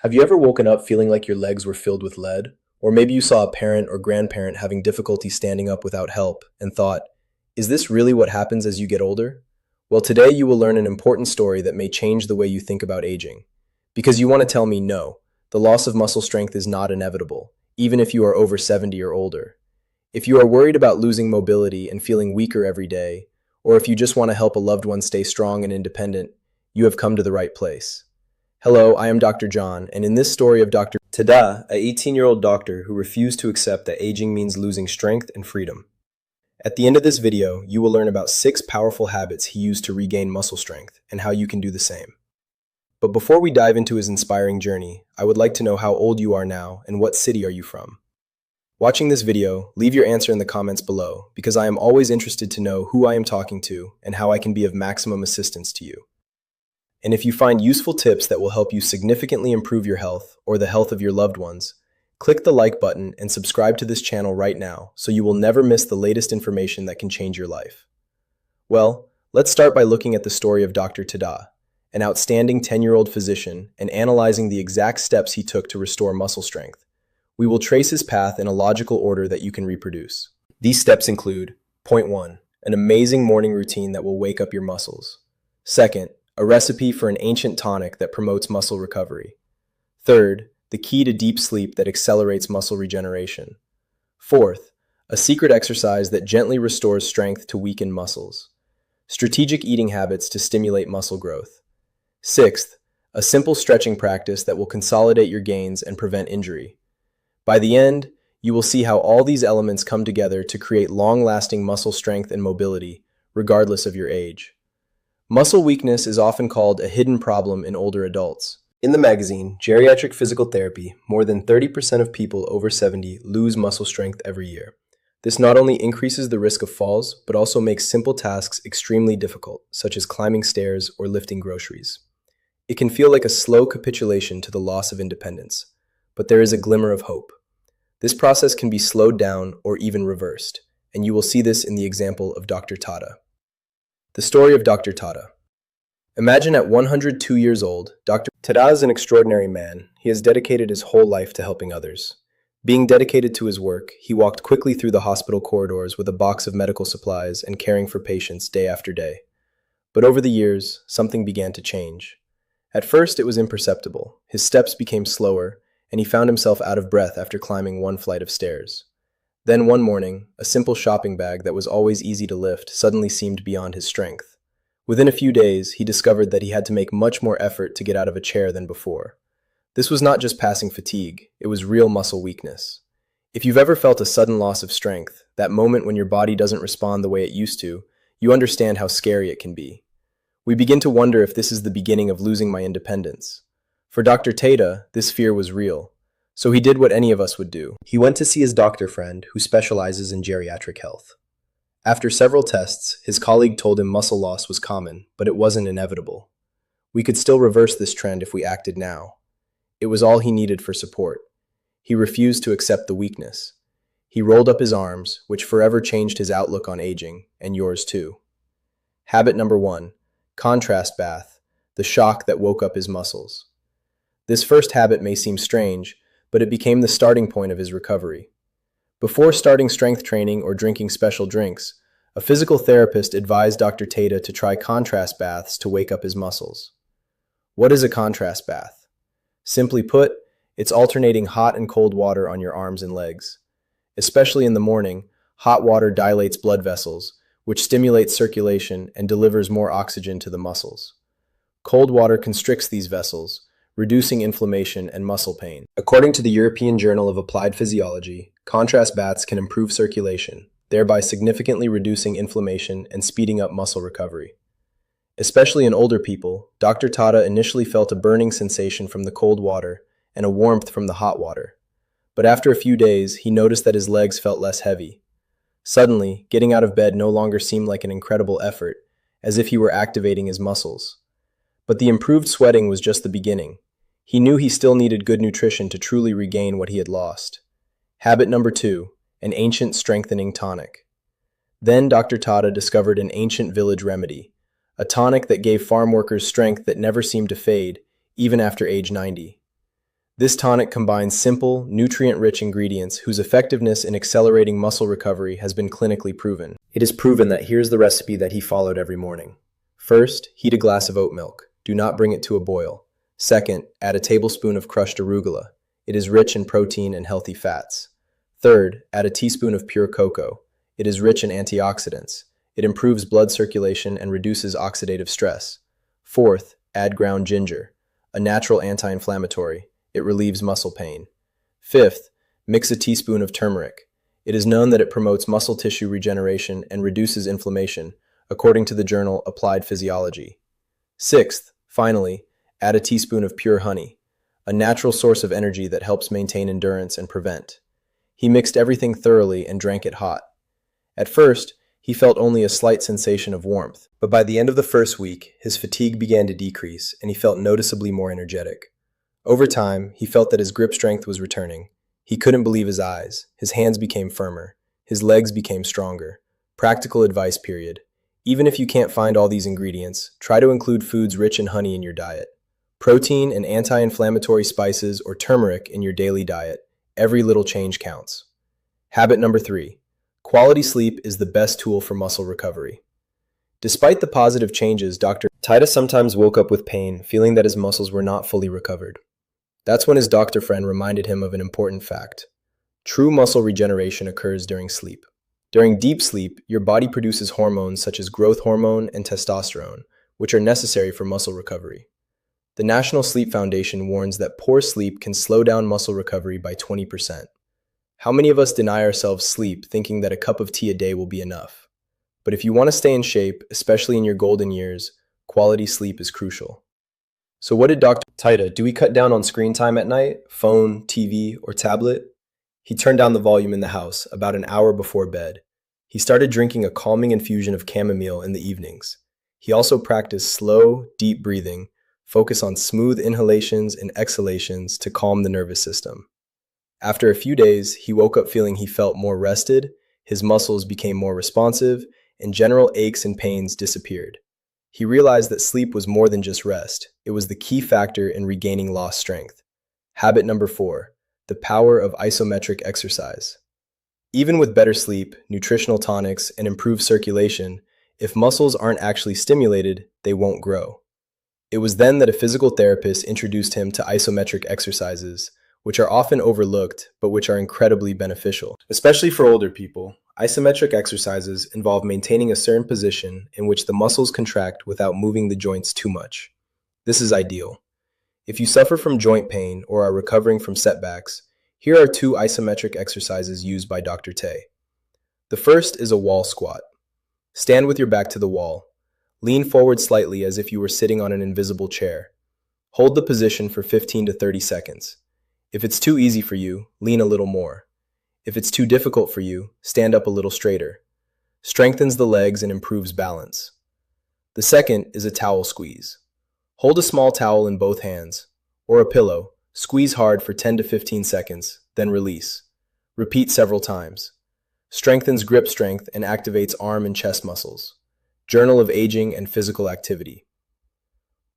Have you ever woken up feeling like your legs were filled with lead? Or maybe you saw a parent or grandparent having difficulty standing up without help and thought, is this really what happens as you get older? Well, today you will learn an important story that may change the way you think about aging. Because you want to tell me no, the loss of muscle strength is not inevitable, even if you are over 70 or older. If you are worried about losing mobility and feeling weaker every day, or if you just want to help a loved one stay strong and independent, you have come to the right place. Hello, I am Dr. John, and in this story of Dr. Tada, a 18-year-old doctor who refused to accept that aging means losing strength and freedom. At the end of this video, you will learn about 6 powerful habits he used to regain muscle strength and how you can do the same. But before we dive into his inspiring journey, I would like to know how old you are now and what city are you from. Watching this video, leave your answer in the comments below because I am always interested to know who I am talking to and how I can be of maximum assistance to you. And if you find useful tips that will help you significantly improve your health or the health of your loved ones, click the like button and subscribe to this channel right now so you will never miss the latest information that can change your life. Well, let's start by looking at the story of Dr. Tada, an outstanding 10-year-old physician, and analyzing the exact steps he took to restore muscle strength. We will trace his path in a logical order that you can reproduce. These steps include: Point 1. An amazing morning routine that will wake up your muscles. Second, a recipe for an ancient tonic that promotes muscle recovery. Third, the key to deep sleep that accelerates muscle regeneration. Fourth, a secret exercise that gently restores strength to weakened muscles. Strategic eating habits to stimulate muscle growth. Sixth, a simple stretching practice that will consolidate your gains and prevent injury. By the end, you will see how all these elements come together to create long-lasting muscle strength and mobility, regardless of your age. Muscle weakness is often called a hidden problem in older adults. In the magazine, Geriatric Physical Therapy, more than 30% of people over 70 lose muscle strength every year. This not only increases the risk of falls, but also makes simple tasks extremely difficult, such as climbing stairs or lifting groceries. It can feel like a slow capitulation to the loss of independence, but there is a glimmer of hope. This process can be slowed down or even reversed, and you will see this in the example of Dr. Tada. The story of Dr. Tada. Imagine at 102 years old, Dr. Tada is an extraordinary man. He has dedicated his whole life to helping others. Being dedicated to his work, he walked quickly through the hospital corridors with a box of medical supplies and caring for patients day after day. But over the years, something began to change. At first, it was imperceptible. His steps became slower, and he found himself out of breath after climbing one flight of stairs. Then one morning, a simple shopping bag that was always easy to lift suddenly seemed beyond his strength. Within a few days, he discovered that he had to make much more effort to get out of a chair than before. This was not just passing fatigue, it was real muscle weakness. If you've ever felt a sudden loss of strength, that moment when your body doesn't respond the way it used to, you understand how scary it can be. We begin to wonder if this is the beginning of losing my independence. For Dr. Tada, this fear was real. So he did what any of us would do. He went to see his doctor friend who specializes in geriatric health. After several tests, his colleague told him muscle loss was common, but it wasn't inevitable. We could still reverse this trend if we acted now. It was all he needed for support. He refused to accept the weakness. He rolled up his arms, which forever changed his outlook on aging, and yours too. Habit number 1, contrast bath, the shock that woke up his muscles. This first habit may seem strange, but it became the starting point of his recovery. Before starting strength training or drinking special drinks, a physical therapist advised Dr. Tada to try contrast baths to wake up his muscles. What is a contrast bath? Simply put, it's alternating hot and cold water on your arms and legs. Especially in the morning, hot water dilates blood vessels, which stimulates circulation and delivers more oxygen to the muscles. Cold water constricts these vessels, reducing inflammation and muscle pain. According to the European Journal of Applied Physiology, contrast baths can improve circulation, thereby significantly reducing inflammation and speeding up muscle recovery. Especially in older people, Dr. Tada initially felt a burning sensation from the cold water and a warmth from the hot water. But after a few days, he noticed that his legs felt less heavy. Suddenly, getting out of bed no longer seemed like an incredible effort, as if he were activating his muscles. But the improved sweating was just the beginning. He knew he still needed good nutrition to truly regain what he had lost. Habit number 2, an ancient strengthening tonic. Then Dr. Tada discovered an ancient village remedy, a tonic that gave farm workers strength that never seemed to fade, even after age 90. This tonic combines simple, nutrient-rich ingredients whose effectiveness in accelerating muscle recovery has been clinically proven. It is proven that here's the recipe that he followed every morning. First, heat a glass of oat milk. Do not bring it to a boil. Second, add a tablespoon of crushed arugula. It is rich in protein and healthy fats. Third, add a teaspoon of pure cocoa. It is rich in antioxidants. It improves blood circulation and reduces oxidative stress. Fourth, add ground ginger, a natural anti-inflammatory. It relieves muscle pain. Fifth, mix a teaspoon of turmeric. It is known that it promotes muscle tissue regeneration and reduces inflammation, according to the journal Applied Physiology. Sixth, finally, add a teaspoon of pure honey, a natural source of energy that helps maintain endurance and prevent. He mixed everything thoroughly and drank it hot. At first, he felt only a slight sensation of warmth, but by the end of the first week, his fatigue began to decrease and he felt noticeably more energetic. Over time, he felt that his grip strength was returning. He couldn't believe his eyes. His hands became firmer. His legs became stronger. Practical advice period. Even if you can't find all these ingredients, try to include foods rich in honey in your diet. Protein and anti-inflammatory spices or turmeric in your daily diet. Every little change counts. Habit number 3. Quality sleep is the best tool for muscle recovery. Despite the positive changes, Dr. Taita sometimes woke up with pain, feeling that his muscles were not fully recovered. That's when his doctor friend reminded him of an important fact. True muscle regeneration occurs during sleep. During deep sleep, your body produces hormones such as growth hormone and testosterone, which are necessary for muscle recovery. The National Sleep Foundation warns that poor sleep can slow down muscle recovery by 20%. How many of us deny ourselves sleep thinking that a cup of tea a day will be enough? But if you want to stay in shape, especially in your golden years, quality sleep is crucial. So what did Dr. Taita do? He cut down on screen time at night, phone, TV, or tablet? He turned down the volume in the house about an hour before bed. He started drinking a calming infusion of chamomile in the evenings. He also practiced slow, deep breathing, focus on smooth inhalations and exhalations to calm the nervous system. After a few days, he woke up feeling he felt more rested, his muscles became more responsive, and general aches and pains disappeared. He realized that sleep was more than just rest. It was the key factor in regaining lost strength. Habit number 4, the power of isometric exercise. Even with better sleep, nutritional tonics, and improved circulation, if muscles aren't actually stimulated, they won't grow. It was then that a physical therapist introduced him to isometric exercises, which are often overlooked, but which are incredibly beneficial. Especially for older people, isometric exercises involve maintaining a certain position in which the muscles contract without moving the joints too much. This is ideal. If you suffer from joint pain or are recovering from setbacks, here are 2 isometric exercises used by Dr. Tay. The first is a wall squat. Stand with your back to the wall. Lean forward slightly as if you were sitting on an invisible chair. Hold the position for 15 to 30 seconds. If it's too easy for you, lean a little more. If it's too difficult for you, stand up a little straighter. Strengthens the legs and improves balance. The second is a towel squeeze. Hold a small towel in both hands, or a pillow, squeeze hard for 10 to 15 seconds, then release. Repeat several times. Strengthens grip strength and activates arm and chest muscles. Journal of Aging and Physical Activity.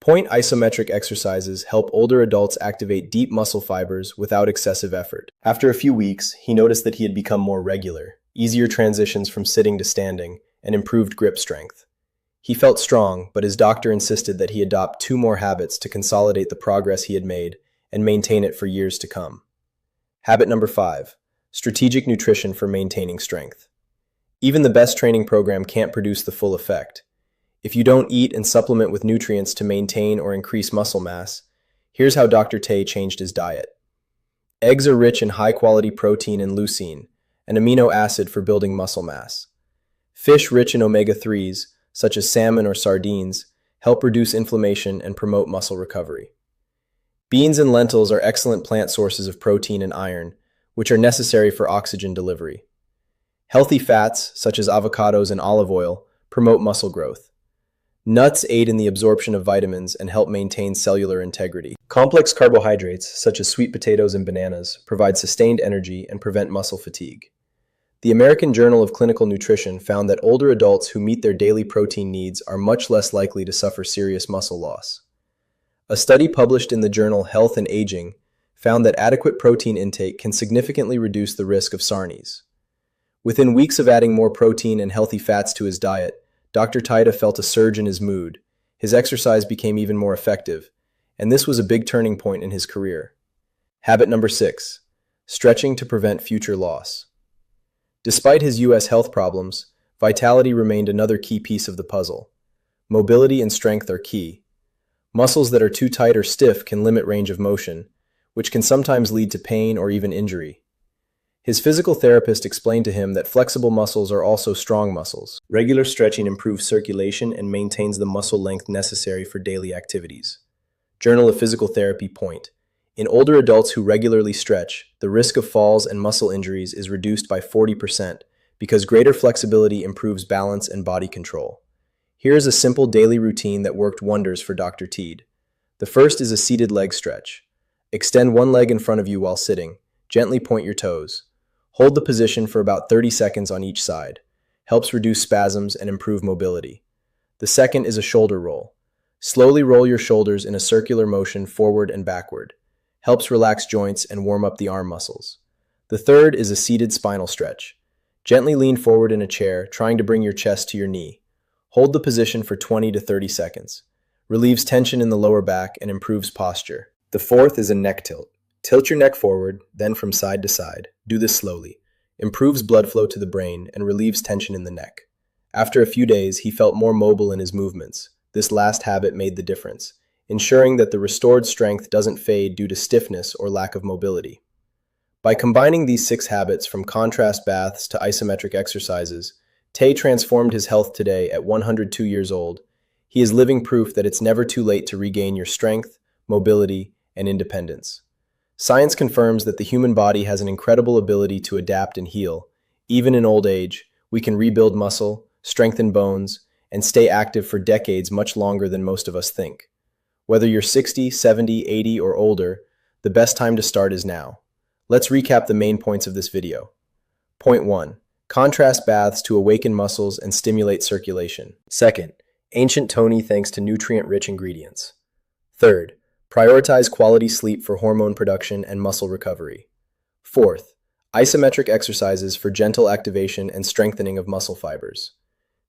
Point isometric exercises help older adults activate deep muscle fibers without excessive effort. After a few weeks, he noticed that he had become more regular, easier transitions from sitting to standing, and improved grip strength. He felt strong, but his doctor insisted that he adopt 2 more habits to consolidate the progress he had made and maintain it for years to come. Habit number 5, strategic nutrition for maintaining strength. Even the best training program can't produce the full effect. If you don't eat and supplement with nutrients to maintain or increase muscle mass, here's how Dr. Tay changed his diet. Eggs are rich in high-quality protein and leucine, an amino acid for building muscle mass. Fish rich in omega-3s, such as salmon or sardines, help reduce inflammation and promote muscle recovery. Beans and lentils are excellent plant sources of protein and iron, which are necessary for oxygen delivery. Healthy fats, such as avocados and olive oil, promote muscle growth. Nuts aid in the absorption of vitamins and help maintain cellular integrity. Complex carbohydrates, such as sweet potatoes and bananas, provide sustained energy and prevent muscle fatigue. The American Journal of Clinical Nutrition found that older adults who meet their daily protein needs are much less likely to suffer serious muscle loss. A study published in the journal Health and Aging found that adequate protein intake can significantly reduce the risk of SARMs. Within weeks of adding more protein and healthy fats to his diet, Dr. Taita felt a surge in his mood. His exercise became even more effective, and this was a big turning point in his career. Habit number 6. Stretching to prevent future loss. Despite his U.S. health problems, vitality remained another key piece of the puzzle. Mobility and strength are key. Muscles that are too tight or stiff can limit range of motion, which can sometimes lead to pain or even injury. His physical therapist explained to him that flexible muscles are also strong muscles. Regular stretching improves circulation and maintains the muscle length necessary for daily activities. Journal of Physical Therapy point. In older adults who regularly stretch, the risk of falls and muscle injuries is reduced by 40% because greater flexibility improves balance and body control. Here is a simple daily routine that worked wonders for Dr. Teed. The first is a seated leg stretch. Extend one leg in front of you while sitting. Gently point your toes. Hold the position for about 30 seconds on each side. Helps reduce spasms and improve mobility. The second is a shoulder roll. Slowly roll your shoulders in a circular motion forward and backward. Helps relax joints and warm up the arm muscles. The third is a seated spinal stretch. Gently lean forward in a chair, trying to bring your chest to your knee. Hold the position for 20 to 30 seconds. Relieves tension in the lower back and improves posture. The fourth is a neck tilt. Tilt your neck forward, then from side to side. Do this slowly. Improves blood flow to the brain and relieves tension in the neck. After a few days, he felt more mobile in his movements. This last habit made the difference, ensuring that the restored strength doesn't fade due to stiffness or lack of mobility. By combining these 6 habits from contrast baths to isometric exercises, Tay transformed his health today at 102 years old. He is living proof that it's never too late to regain your strength, mobility, and independence. Science confirms that the human body has an incredible ability to adapt and heal. Even in old age, we can rebuild muscle, strengthen bones, and stay active for decades much longer than most of us think. Whether you're 60, 70, 80, or older, the best time to start is now. Let's recap the main points of this video. Point 1. Contrast baths to awaken muscles and stimulate circulation. Second, ancient Tony thanks to nutrient-rich ingredients. Third, prioritize quality sleep for hormone production and muscle recovery. Fourth, isometric exercises for gentle activation and strengthening of muscle fibers.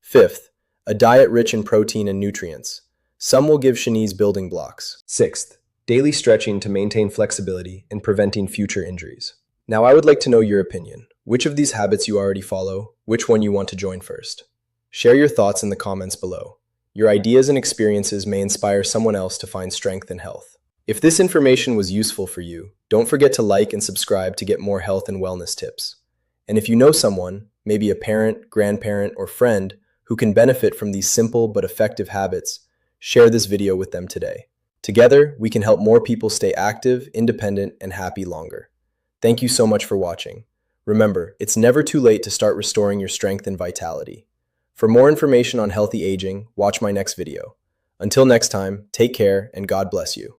Fifth, a diet rich in protein and nutrients. Some will give Shanice building blocks. Sixth, daily stretching to maintain flexibility and preventing future injuries. Now I would like to know your opinion. Which of these habits you already follow? Which one you want to join first? Share your thoughts in the comments below. Your ideas and experiences may inspire someone else to find strength and health. If this information was useful for you, don't forget to like and subscribe to get more health and wellness tips. And if you know someone, maybe a parent, grandparent, or friend, who can benefit from these simple but effective habits, share this video with them today. Together, we can help more people stay active, independent, and happy longer. Thank you so much for watching. Remember, it's never too late to start restoring your strength and vitality. For more information on healthy aging, watch my next video. Until next time, take care and God bless you.